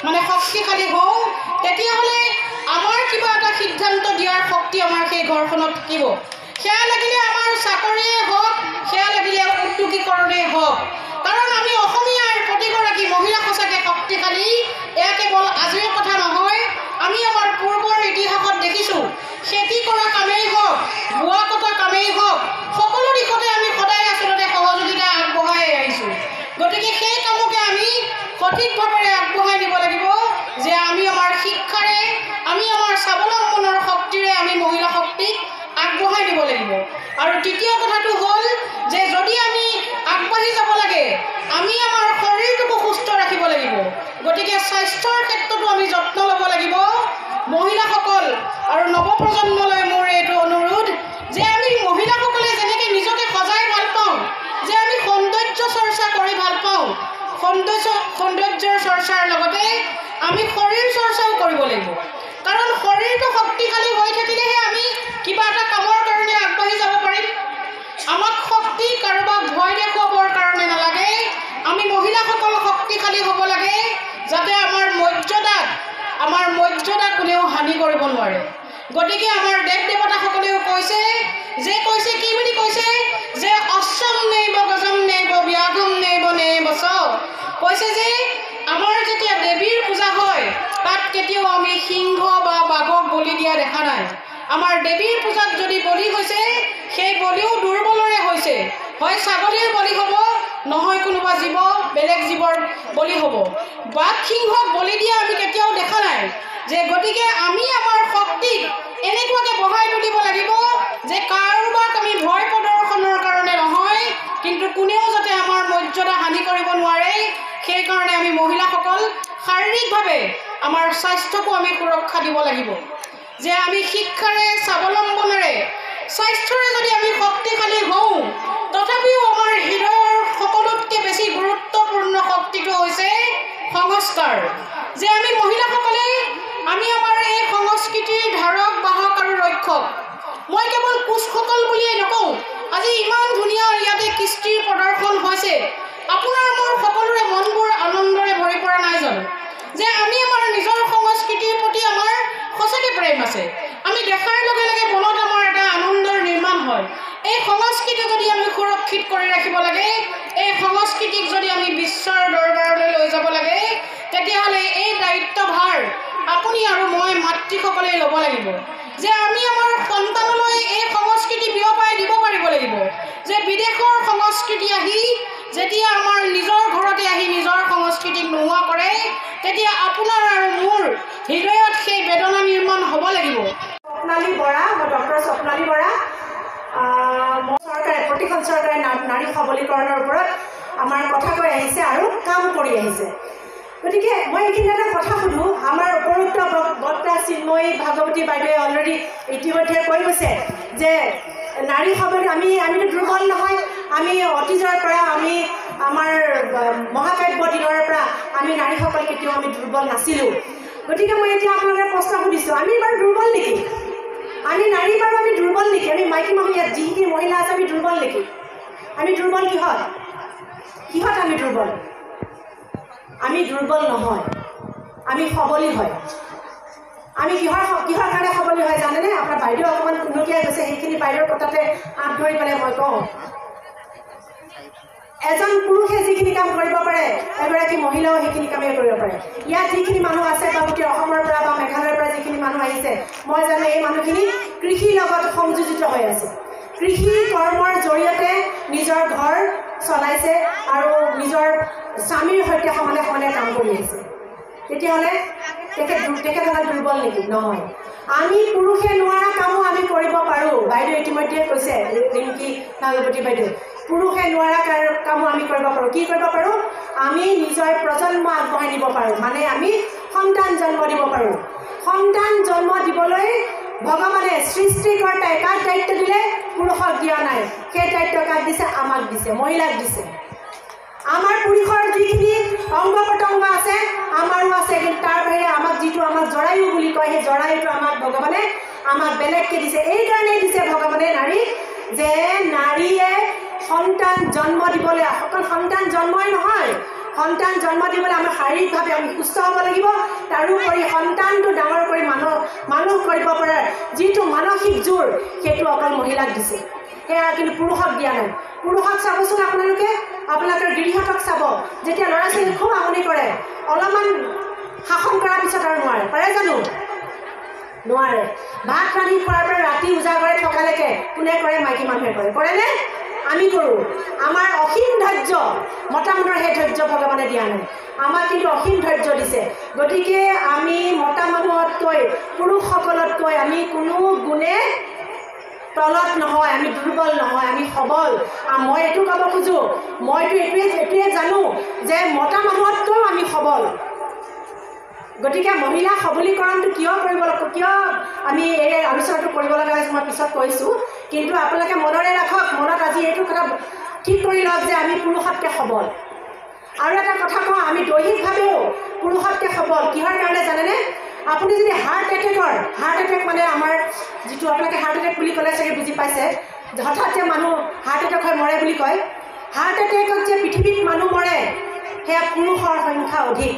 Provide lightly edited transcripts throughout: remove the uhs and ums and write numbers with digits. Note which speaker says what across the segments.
Speaker 1: মানে শক্তিশালী হওঁ, তেতিয়াহ'লে আমাৰ কিবা এটা সিদ্ধান্ত দিয়াৰ শক্তি আমাৰ সেই ঘৰখনত থাকিব। সেয়া লাগিলে আমাৰ চাকৰিয়ে হওক, সেয়া লাগিলে উদ্যোগীকৰণেই হওক। কাৰণ আমি অসমীয়াৰ প্ৰতিগৰাকী মহিলা সঁচাকৈ শক্তিশালী। এয়া কেৱল আজিৰ কথা নহয়, আমি আমাৰ পূৰ্বৰ ইতিহাসত দেখিছোঁ। খেতি কৰা কামেই হওক, বোৱা কটা কামেই হওক, সকলো দিশতে আমি সদায় আচলতে সহযোগিতা আগবঢ়াই আহিছোঁ। গতিকে সেই কামকে আমি সঠিকভাৱে আগবঢ়াই নিব লাগিব যে আমি আমাৰ শিক্ষাৰে, আমি আমাৰ স্বাৱলম্বনৰ শক্তিৰে আমি মহিলা শক্তিক আগবঢ়াই নিব লাগিব। আৰু তৃতীয় কথাটো হ'ল যে যদি আমি আগবাঢ়ি যাব লাগে, আমি আমাৰ শৰীৰটোকো সুস্থ ৰাখিব লাগিব। গতিকে স্বাস্থ্যৰ ক্ষেত্ৰতো আমি যত্ন ল'ব লাগিব। মহিলাসকল আৰু নৱপ্ৰজন্মলৈ মোৰ এইটো অনুৰোধ যে আমি মহিলাসকলে যেনেকৈ নিজকে সজাই ভাল পাওঁ, যে আমি সৌন্দৰ্য চৰ্চা কৰি ভাল পাওঁ, সৌন্দৰ্যৰ চৰ্চাৰ লগতে আমি শৰীৰ চৰ্চাও কৰিব লাগিব। কাৰণ শৰীৰটো শক্তিশালী হৈ থাকিলেহে আমি কিবা এটা কামৰ কাৰণে আগবাঢ়ি যাব পাৰিম। আমাক শক্তি কাৰোবাক ভয় দেখুৱাবৰ কাৰণে নালাগে। আমি মহিলাসকল শক্তিশালী হ'ব লাগে যাতে আমাৰ মৰ্যাদা কোনেও হানি কৰিব নোৱাৰে। গতিকে আমাৰ দেৱ দেৱতাসকলেও কৈছে কি বুলি কৈছে যে অশ্বম নৈব গজম নৈব ব্যাঘম নৈব নৈবচ। কৈছে যে আমাৰ যেতিয়া দেৱীৰ পূজা হয় তাত কেতিয়াও আমি সিংহ বা বাঘক বলি দিয়া দেখা নাই। আমাৰ দেৱীৰ পূজাত যদি বলি হৈছে, সেই বলিও দুৰ্বলৰে হৈছে। হয় ছাগলীৰ বলি হ'ব, নহয় কোনোবা বেলেগ জীৱৰ বলি হ'ব। বাঘ সিংহক বলি দিয়া আমি কেতিয়াও দেখা নাই। যে গতিকে আমি আমাৰ শক্তিক এনেকুৱাকৈ বঢ়াই তুলিব লাগিব যে কাৰোবাক আমি ভয় প্ৰদৰ্শনৰ কাৰণে নহয়, কিন্তু কোনেও যাতে আমাৰ মৰ্যাদা হানি কৰিব নোৱাৰে। সেইকাৰণে আমি মহিলাসকল শাৰীৰিকভাৱে আমাৰ স্বাস্থ্যকো আমি সুৰক্ষা দিব লাগিব। যে আমি শিক্ষাৰে, স্বাৱলম্বনেৰে, স্বাস্থ্যৰে যদি আমি শক্তিশালী হওঁ, তথাপিও আমাৰ হৃদয়ৰ সকলোতকৈ বেছি গুৰুত্বপূৰ্ণ শক্তিটো হৈছে সংস্কাৰ। যে আমি মহিলাসকলে আমি আমাৰ এই সংস্কৃতিৰ ধাৰক, বাহক আৰু ৰক্ষক। মই কেৱল কোচসকল বুলিয়েই নকওঁ। আজি ইমান ধুনীয়া ইয়াতে কৃষ্টিৰ প্ৰদৰ্শন হৈছে, আপোনাৰ মোৰ সকলোৰে মনবোৰ আনন্দৰে ভৰি পৰা নাই জানো? যে আমি আমাৰ নিজৰ সংস্কৃতিৰ প্ৰতি আমাৰ সঁচাকৈ প্ৰেম আছে। আমি দেখাৰ লগে লগে মনত আমাৰ এটা আনন্দৰ নিৰ্মাণ হয়। এই সংস্কৃতি যদি আমি সুৰক্ষিত কৰি ৰাখিব লাগে, এই সংস্কৃতিক যদি আমি বিশ্বৰ দৰবাৰলৈ লৈ যাব লাগে, তেতিয়াহ'লে এই দায়িত্বভাৰ আপুনি আৰু মই মাতৃসকলে ল'ব লাগিব। যে আমি আমাৰ সন্তানলৈ এই সংস্কৃতি বিয়পাই দিব পাৰিব লাগিব। যে বিদেশৰ সংস্কৃতি আহি যেতিয়া আমাৰ নিজৰ ঘৰতে আহি নিজৰ সংস্কৃতিক নোহোৱা কৰে, তেতিয়া আপোনাৰ আৰু মোৰ হৃদয়ত সেই বেদনা নিৰ্মাণ হ'ব লাগিব। স্বপ্নালী বৰা, মই ডক্টৰ স্বপ্নালী বৰা। প্ৰতিখন চৰকাৰে নাৰী সবলীকৰণৰ ওপৰত আমাৰ কথা কৈ আহিছে আৰু কাম কৰি আহিছে। গতিকে মই এইখিনি এটা কথা সুধোঁ। আমাৰ উপৰোক্ত বক্তা চিন্ময়ী ভাগৱতী বাইদেৱে অলৰেডি ইতিমধ্যে কৈ গৈছে যে নাৰী আমিতো দুৰ্বল নহয়। আমি অতীজৰ পৰা আমাৰ মহাকাব্য দিনৰ পৰা আমি নাৰীসকল কেতিয়াও আমি দুৰ্বল নাছিলোঁ। গতিকে মই এতিয়া আপোনালোকে প্ৰশ্ন সুধিছোঁ, আমি বাৰু দুৰ্বল নেকি? আমি নাৰী বাৰু আমি দুৰ্বল নেকি? আমি মাইকী মানুহ ইয়াত যিখিনি মহিলা আছে আমি দুৰ্বল নেকি? আমি দুৰ্বল কিহত আমি দুৰ্বল? আমি দুৰ্বল নহয়, আমি সবলী হয়। আমি কিহৰ কাৰণে সবলী হয় জানেনে? আপোনাৰ বাইদেউ অকণমান উন্নতিয়াই গৈছে, সেইখিনি বাইদেউৰ কথাতে হাত ধৰি পেলাই মই কওঁ, এজন পুৰুষে যিখিনি কাম কৰিব পাৰে, এগৰাকী মহিলাও সেইখিনি কামেই কৰিব পাৰে। ইয়াত যিখিনি মানুহ আছে বা গোটেই অসমৰ পৰা বা মেঘালয়ৰ পৰা যিখিনি মানুহ আহিছে, মই জানো এই মানুহখিনি কৃষিৰ লগত সংযোজিত হৈ আছে। কৃষি কৰ্মৰ জৰিয়তে নিজৰ ঘৰ চলাইছে আৰু নিজৰ স্বামীৰ সৈতে সমানে সমানে কাম কৰি আহিছে। তেতিয়াহ'লে তেখেতসকল দুৰ্বল নেকি? নহয়। আমি পুৰুষে নোৱাৰা কামো আমি কৰিব পাৰোঁ। বাইদেউ ইতিমধ্যে কৈছে, ৰিংকি ভাগৱতী বাইদেউ, পুৰুষে নোৱাৰা কামো আমি কৰিব পাৰোঁ। কি কৰিব পাৰোঁ? আমি নিজৰ প্ৰজন্ম আগবঢ়াই নিব পাৰোঁ। মানে আমি সন্তান জন্ম দিব পাৰোঁ। সন্তান জন্ম দিবলৈ ভগৱানে সৃষ্টিকৰ্তাই কাক দায়িত্ব দিলে? পুৰুষক দিয়া নাই। সেই দায়িত্ব কাক দিছে? আমাক দিছে, মহিলাক দিছে। আমাৰ পুৰুষৰ যিখিনি অংগ প্ৰত্যংগ আছে আমাৰো আছে, কিন্তু তাৰ বাহিৰে আমাক জৰায়ু বুলি কয়, সেই জৰায়ুটো আমাক ভগৱানে আমাক বেলেগকৈ দিছে। এইকাৰণেই দিছে ভগৱানে নাৰী, যে নাৰীয়ে সন্তান জন্ম দিবলৈ, অকল সন্তান জন্মই নহয়,
Speaker 2: সন্তান জন্ম দিবলৈ আমাৰ শাৰীৰিকভাৱে আমি সুস্থ হ'ব লাগিব তাৰোপৰি সন্তানটো ডাঙৰ কৰি মানুহ কৰিব পৰাৰ যিটো মানসিক জোৰ সেইটো অকল মহিলাক দিছে সেয়া কিন্তু পুৰুষক দিয়া নাই পুৰুষক চাবচোন আপোনালোকৰ গিৰিহঁতক চাব যেতিয়া ল'ৰা ছোৱালী খুব আমনি কৰে অলপমান শাসন কৰাৰ পিছত আৰু নোৱাৰে পাৰে জানো নোৱাৰে ভাত ৰান্ধি খোৱাৰ পৰা ৰাতি উজাগৰে থকালৈকে কোনে কৰে মাইকী মানুহে কৰেনে আমি কৰোঁ আমাৰ অসীম ধৈৰ্য মতা মানুহৰ সেই ধৈৰ্য ভগৱানে দিয়া নাই আমাক কিন্তু অসীম ধৈৰ্য দিছে গতিকে আমি মতা মানুহতকৈ পুৰুষসকলতকৈ আমি কোনো গুণে তলত নহয় আমি দুৰ্বল নহয় আমি সবল মই এইটো ক'ব খোজোঁ মইতো এইটোৱে জানো যে মতা মানুহতকৈও আমি সবল গতিকে মহিলা সবলীকৰণটো কিয় আমি এই আলোচনাটো কৰিব লগা হৈছে মই পিছত কৈছোঁ কিন্তু আপোনালোকে মনৰে ৰাখক মনত আজি এইটো কথা ঠিক কৰি লওক যে আমি পুৰুষতকৈ সবল আৰু এটা কথা কওঁ আমি দৈহিকভাৱেও পুৰুষতকৈ সবল কিহৰ কাৰণে জানেনে আপুনি যদি হাৰ্ট এটেক মানে আমাৰ যিটো আপোনালোকে হাৰ্ট এটেক বুলি ক'লে চাগে বুজি পাইছে হঠাৎ যে মানুহ হাৰ্ট এটেক হৈ মৰে বুলি কয় হাৰ্ট এটেকত যে পৃথিৱীত মানুহ মৰে সেয়া পুৰুষৰ সংখ্যা অধিক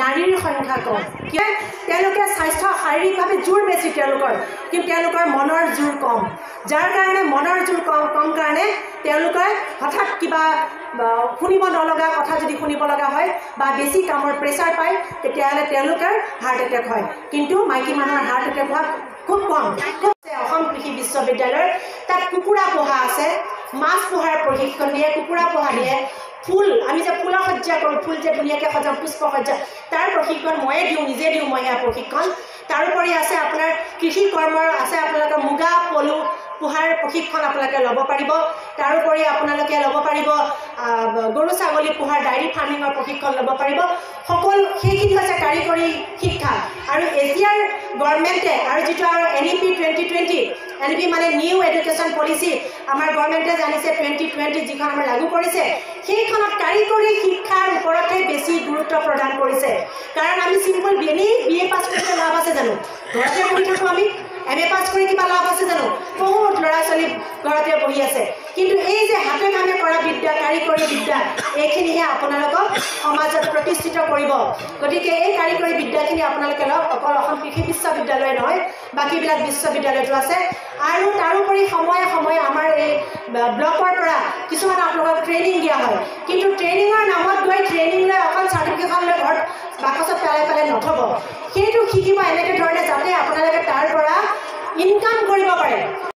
Speaker 2: নাৰীৰ সংখ্যা কম কিয় তেওঁলোকে স্বাস্থ্য শাৰীৰিকভাৱে জোৰ বেছি তেওঁলোকৰ কিন্তু তেওঁলোকৰ মনৰ জোৰ কম যাৰ কাৰণে মনৰ জোৰ কম কাৰণে তেওঁলোকে হঠাৎ কিবা শুনিব নলগা কথা যদি শুনিব লগা হয় বা বেছি কামৰ প্ৰেছাৰ পায় তেতিয়াহ'লে তেওঁলোকৰ হাৰ্ট এটেক হয় কিন্তু মাইকী মানুহৰ হাৰ্ট এটেক হোৱা খুব কম অসম কৃষি বিশ্ববিদ্যালয়ৰ তাত কুকুৰা পোহা আছে মাছ পোহাৰ প্ৰশিক্ষণ দিয়ে কুকুৰা পোহা দিয়ে ফুল আমি যে ফুলৰ সজ্জা কৰোঁ ফুল যে ধুনীয়াকৈ সজাওঁ পুষ্প সজ্জা তাৰ প্ৰশিক্ষণ ময়ে দিওঁ নিজে দিওঁ মই সেয়া প্ৰশিক্ষণ তাৰোপৰি আছে আপোনাৰ কৃষি কৰ্মৰ আছে আপোনালোকৰ মুগা পলু পোহাৰ প্ৰশিক্ষণ আপোনালোকে ল'ব পাৰিব তাৰোপৰি আপোনালোকে ল'ব পাৰিব গৰু ছাগলী পোহাৰ ডায়েৰী ফাৰ্মিঙৰ প্ৰশিক্ষণ ল'ব পাৰিব সকলো সেইখিনি হৈছে কাৰিকৰী শিক্ষা আৰু এতিয়াৰ গভৰ্ণমেণ্টে আৰু যিটো আমাৰ NEP 2020 NEP মানে নিউ এডুকেশ্যন পলিচি আমাৰ গভৰ্ণমেণ্টে জানিছে 2020 যিখন আমাৰ লাগু কৰিছে সেইখনত কাৰিকৰী শিক্ষাৰ ওপৰতে বেছি গুৰুত্ব প্ৰদান কৰিছে কাৰণ আমি চিম্পল BA পাছ কৰিলে লাভ আছে জানো ঘৰতে পঢ়ি থাকোঁ আমি MA পাছ কৰি কিবা লাভ আছে জানো বহুত ল'ৰা ছোৱালী ঘৰতে বহি আছে কিন্তু এই যে হাতে কামে কৰা বিদ্যা কাৰিকৰী বিদ্যা এইখিনিহে আপোনালোকক সমাজত প্ৰতিষ্ঠিত কৰিব গতিকে এই কাৰিকৰী বিদ্যাখিনি আপোনালোকে লওক অকল অসম কৃষি বিশ্ববিদ্যালয় নহয় বাকীবিলাক বিশ্ববিদ্যালয়তো আছে আৰু তাৰোপৰি সময়ে সময়ে আমাৰ এই ব্লকৰ পৰা কিছুমান আপোনালোকক ট্ৰেইনিং দিয়া হয় কিন্তু ট্ৰেইনিঙৰ নামত গৈ ট্ৰেইনিং লৈ অকল চাৰ্টিফিকেটখন লৈ ঘৰত বাকচত পেলাই নথ'ব সেইটো শিকিব এনেকৈ ধৰণে যাতে আপোনালোকে তাৰ পৰা ইনকাম কৰিব পাৰে